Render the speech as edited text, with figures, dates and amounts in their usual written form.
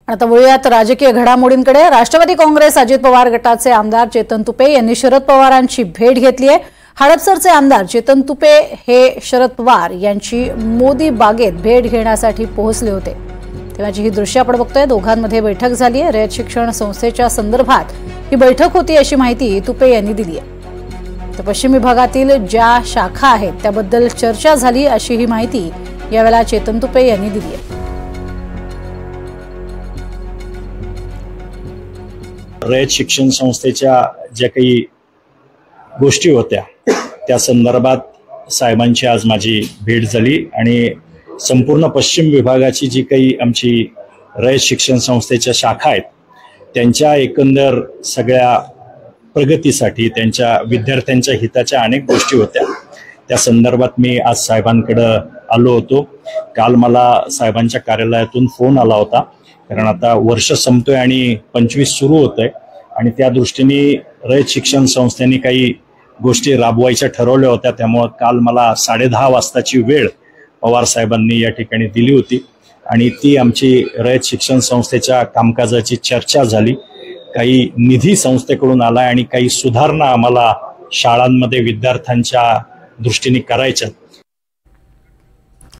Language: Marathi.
आता वळूयात राजकीय घडामोडींकडे। राष्ट्रवादी काँग्रेस अजित पवार गटाचे आमदार चेतन तुपे यांनी शरद पवारांची भेट घेतली आहे। हडपसरचे आमदार चेतन तुपे हे शरद पवार यांची मोदी बागेत भेट घेण्यासाठी पोहोचले होते, तेव्हाची ही दृश्य आपण बघतोय। दोघांमध्ये बैठक झाली आहे। रयत शिक्षण संस्थेच्या संदर्भात ही बैठक होती अशी माहिती तुपे यांनी दिली आहे। तर पश्चिम विभागातील ज्या शाखा आहेत त्याबद्दल चर्चा झाली अशी ही माहिती यावेळेला चेतन तुपे यांनी दिली आहे। रयत शिक्षण संस्थेच्या ज्या काही गोष्टी होत्या त्या संदर्भात साहेबांची आज माझी भेट झाली आणि संपूर्ण पश्चिम विभागाची जी काही आमची रयत शिक्षण संस्थेच्या शाखा आहेत त्यांच्या एकंदर सगळ्या प्रगतीसाठी त्यांच्या विद्यार्थ्यांच्या हिताच्या अनेक गोष्टी होत्या। त्या संदर्भात मी आज साहेबांकडे आलो होतो। काल मला साहेबांच्या कार्यालयातून फोन आला होता, कारण आता वर्ष संपतोय आणि 25 सुरू होतंय आणि त्या दृष्टीने रयत शिक्षण संस्थेने काही गोष्टी राबवायच्या ठरवल्या होत्या। त्यामुळे काल मला 10:30 वाजताची वेळ पवार साहेबांनी या ठिकाणी दिली होती आणि ती आमची रयत शिक्षण संस्थेच्या कामकाजाची चर्चा झाली। काही निधी संस्थेकडून आला आणि काही सुधारणा आम्हाला शाळांमध्ये विद्यार्थ्यांच्या दृष्टीने करायच्या।